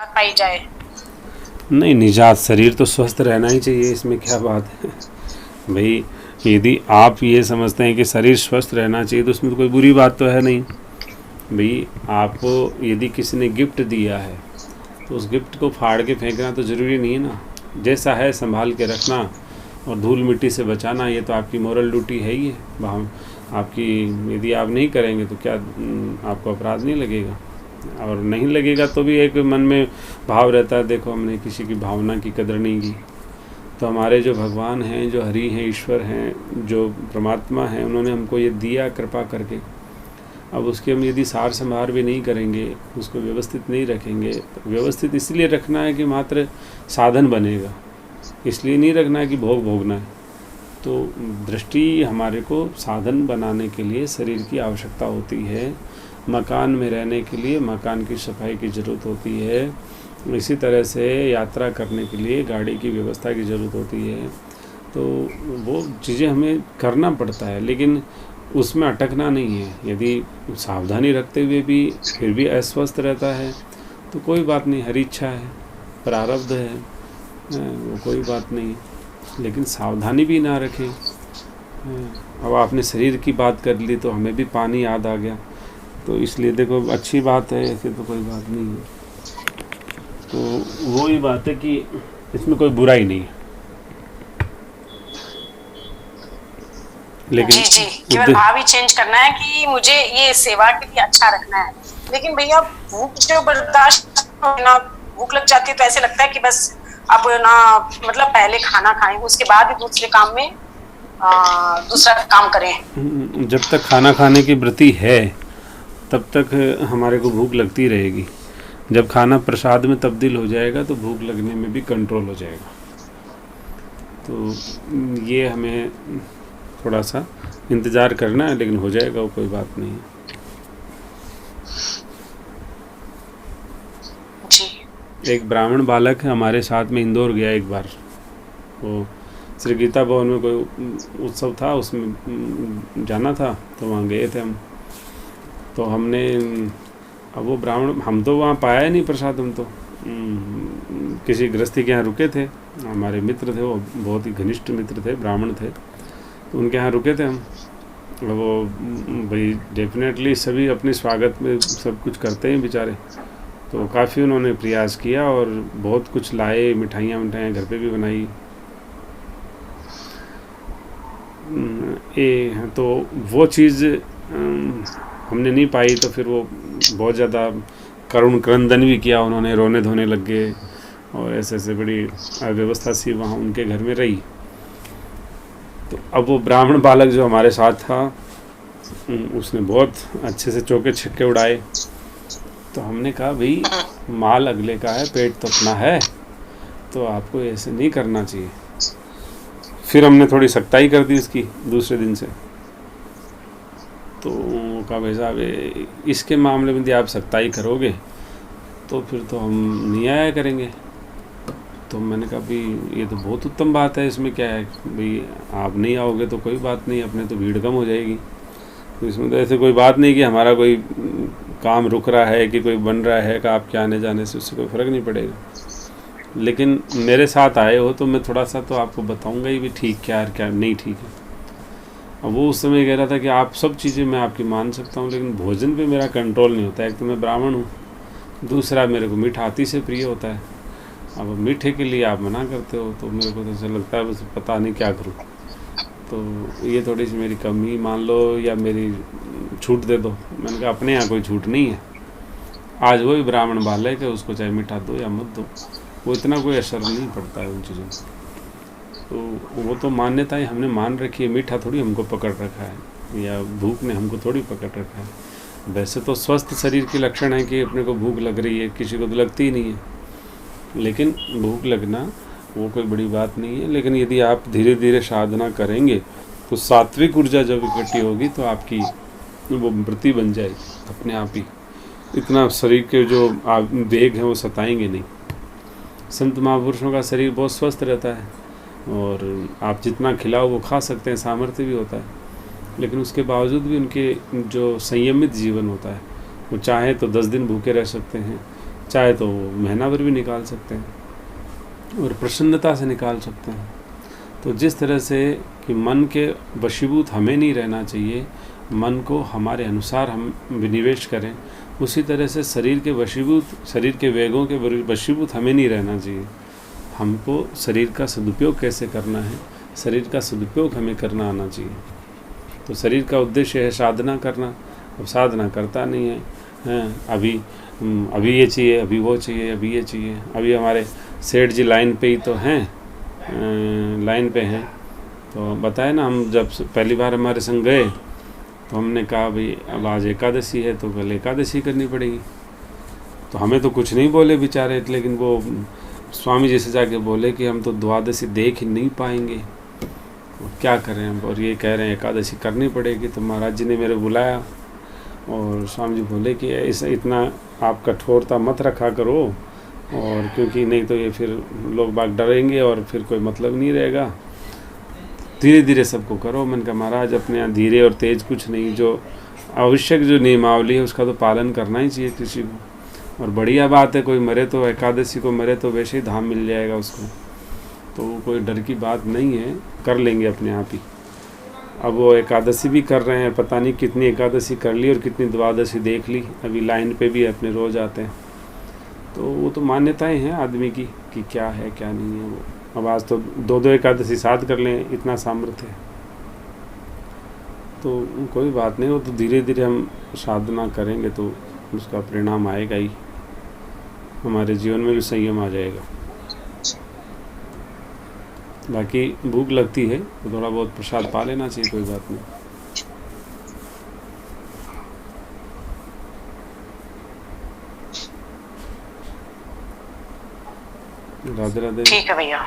पाई जाए। नहीं, निजात शरीर तो स्वस्थ रहना ही चाहिए, इसमें क्या बात है भाई। यदि आप ये समझते हैं कि शरीर स्वस्थ रहना चाहिए तो उसमें तो कोई बुरी बात तो है नहीं भाई। आपको यदि किसी ने गिफ्ट दिया है तो उस गिफ्ट को फाड़ के फेंकना तो ज़रूरी नहीं है ना। जैसा है संभाल के रखना और धूल मिट्टी से बचाना, ये तो आपकी मोरल ड्यूटी है ही है। भाव आपकी, यदि आप नहीं करेंगे तो क्या आपको अपराध नहीं लगेगा? और नहीं लगेगा तो भी एक मन में भाव रहता है, देखो हमने किसी की भावना की कदर नहीं की। तो हमारे जो भगवान हैं, जो हरि हैं, ईश्वर हैं, जो परमात्मा हैं, उन्होंने हमको ये दिया कृपा करके। अब उसके हम यदि सार संभार भी नहीं करेंगे, उसको व्यवस्थित नहीं रखेंगे, तो व्यवस्थित इसलिए रखना है कि मात्र साधन बनेगा, इसलिए नहीं रखना है कि भोग भोगना है। तो दृष्टि हमारे को साधन बनाने के लिए शरीर की आवश्यकता होती है। मकान में रहने के लिए मकान की सफाई की ज़रूरत होती है। इसी तरह से यात्रा करने के लिए गाड़ी की व्यवस्था की ज़रूरत होती है। तो वो चीज़ें हमें करना पड़ता है, लेकिन उसमें अटकना नहीं है। यदि सावधानी रखते हुए भी फिर भी अस्वस्थ रहता है तो कोई बात नहीं, हरी इच्छा है, प्रारब्ध है, वो कोई बात नहीं। लेकिन सावधानी भी ना रखें। अब आपने शरीर की बात कर ली तो हमें भी पानी याद आ गया, तो इसलिए देखो अच्छी बात है, ऐसे तो कोई बात नहीं है। तो वो ही बात है कि इसमें कोई बुराई नहीं है, लेकिन जी जी, केवल भाव ही चेंज करना है कि मुझे ये सेवा के लिए अच्छा रखना है। लेकिन भैया भूख जो बर्दाश्त ना, भूख लग जाती है तो ऐसे लगता है कि बस अब ना, मतलब पहले खाना खाएं उसके बाद ही दूसरे काम में दूसरा काम करें। जब तक खाना खाने की वृत्ति है तब तक हमारे को भूख लगती रहेगी। जब खाना प्रसाद में तब्दील हो जाएगा तो भूख लगने में भी कंट्रोल हो जाएगा। तो ये हमें थोड़ा सा इंतज़ार करना है, लेकिन हो जाएगा, वो कोई बात नहीं है। जी। एक ब्राह्मण बालक हमारे साथ में इंदौर गया एक बार। वो श्री गीता भवन में कोई उत्सव था, उसमें जाना था, तो वहाँ गए थे हम। तो हमने, अब वो ब्राह्मण, हम तो वहाँ पाया नहीं प्रसाद। हम तो किसी गृहस्थी के यहाँ रुके थे, हमारे मित्र थे, वो बहुत ही घनिष्ठ मित्र थे, ब्राह्मण थे, तो उनके यहाँ रुके थे हम। वो भाई डेफिनेटली सभी अपने स्वागत में सब कुछ करते हैं बेचारे, तो काफ़ी उन्होंने प्रयास किया और बहुत कुछ लाए, मिठाइयाँ घर पे भी बनाई। तो वो चीज़ हमने नहीं पाई, तो फिर वो बहुत ज़्यादा करुण क्रंदन भी किया उन्होंने, रोने धोने लग गए, और ऐसे ऐसे बड़ी अव्यवस्था सी वहाँ उनके घर में रही। तो अब वो ब्राह्मण बालक जो हमारे साथ था, उसने बहुत अच्छे से चौके छक्के उड़ाए। तो हमने कहा भाई माल अगले का है, पेट तो अपना है, तो आपको ऐसे नहीं करना चाहिए। फिर हमने थोड़ी सख्ताई कर दी इसकी दूसरे दिन से। तो कहा भाई साहब इसके मामले में यदि आप सख्ताई करोगे तो फिर तो हम नहीं आया करेंगे। तो मैंने कहा भाई ये तो बहुत उत्तम बात है, इसमें क्या है भाई, आप नहीं आओगे तो कोई बात नहीं, अपने तो भीड़ कम हो जाएगी। तो इसमें तो ऐसे कोई बात नहीं कि हमारा कोई काम रुक रहा है कि कोई बन रहा है कि आपके आने जाने से उससे कोई फ़र्क नहीं पड़ेगा। लेकिन मेरे साथ आए हो तो मैं थोड़ा सा तो आपको बताऊंगा ही भी ठीक क्या है क्या नहीं ठीक है। अब वो उस समय कह रहा था कि आप सब चीज़ें मैं आपकी मान सकता हूँ, लेकिन भोजन पे मेरा कंट्रोल नहीं होता है। एक तो मैं ब्राह्मण हूँ, दूसरा मेरे को मीठा अति से प्रिय होता है। अब मीठे के लिए आप मना करते हो तो मेरे को तो ऐसा लगता है बस पता नहीं क्या करूँ। तो ये थोड़ी सी मेरी कमी मान लो या मेरी छूट दे दो। मैंने कहा अपने यहाँ कोई छूट नहीं है, आज वही ब्राह्मण बालक है, उसको चाहे मीठा दो या मत दो, वो इतना कोई असर नहीं पड़ता है उन चीज़ों से। तो वो तो मान्यताएं हमने मान रखी है, मीठा थोड़ी हमको पकड़ रखा है या भूख ने हमको थोड़ी पकड़ रखा है। वैसे तो स्वस्थ शरीर के लक्षण है कि अपने को भूख लग रही है, किसी को तो लगती ही नहीं है, लेकिन भूख लगना वो कोई बड़ी बात नहीं है। लेकिन यदि आप धीरे धीरे साधना करेंगे तो सात्विक ऊर्जा जब इकट्ठी होगी तो आपकी वो वृत्ति बन जाएगी अपने आप ही। इतना शरीर के जो वेग हैं वो सताएंगे नहीं। संत महापुरुषों का शरीर बहुत स्वस्थ रहता है और आप जितना खिलाओ वो खा सकते हैं, सामर्थ्य भी होता है, लेकिन उसके बावजूद भी उनके जो संयमित जीवन होता है, वो चाहे तो 10 दिन भूखे रह सकते हैं, चाहे तो महीना भर भी निकाल सकते हैं और प्रसन्नता से निकाल सकते हैं। तो जिस तरह से कि मन के वशीभूत हमें नहीं रहना चाहिए, मन को हमारे अनुसार हम विनिवेश करें, उसी तरह से शरीर के वशीभूत, शरीर के वेगों के वशीभूत हमें नहीं रहना चाहिए। हमको शरीर का सदुपयोग कैसे करना है, शरीर का सदुपयोग हमें करना आना चाहिए। तो शरीर का उद्देश्य है साधना करना, अब साधना करता नहीं है, अभी ये चाहिए, अभी वो चाहिए, अभी ये चाहिए। अभी हमारे सेठ जी लाइन पे ही तो हैं, लाइन पे हैं। तो बताए ना, हम जब पहली बार हमारे संग गए तो हमने कहा भाई अब आज एकादशी है तो कल एकादशी करनी पड़ेगी। तो हमें तो कुछ नहीं बोले बेचारे, लेकिन वो स्वामी जी से जाके बोले कि हम तो द्वादशी देख ही नहीं पाएंगे, तो क्या करें हम, और ये कह रहे हैं एकादशी करनी पड़ेगी। तो महाराज जी ने मेरे बुलाया और स्वामी जी बोले कि ऐसा इतना आप कठोरता मत रखा करो, और क्योंकि नहीं तो ये फिर लोग बाग डरेंगे और फिर कोई मतलब नहीं रहेगा, धीरे धीरे सबको करो। मैंने कहा महाराज अपने यहाँ धीरे और तेज कुछ नहीं, जो आवश्यक जो नियमावली है उसका तो पालन करना ही चाहिए किसी को। और बढ़िया बात है, कोई मरे तो एकादशी को मरे तो वैसे ही धाम मिल जाएगा उसको, तो कोई डर की बात नहीं है, कर लेंगे अपने आप ही। अब वो एकादशी भी कर रहे हैं, पता नहीं कितनी एकादशी कर ली और कितनी द्वादशी देख ली, अभी लाइन पे भी अपने रोज़ आते हैं। तो वो तो मान्यताएं हैं आदमी की कि क्या है क्या नहीं है। वो अब आज तो 2-2 एकादशी साथ कर लें, इतना सामर्थ्य है, तो कोई बात नहीं। वो तो धीरे धीरे हम साधना करेंगे तो उसका परिणाम आएगा ही, हमारे जीवन में भी संयम आ जाएगा। बाकी भूख लगती है तो थोड़ा बहुत प्रसाद पा लेना चाहिए, कोई बात नहीं। राधे राधे। ठीक है भैया।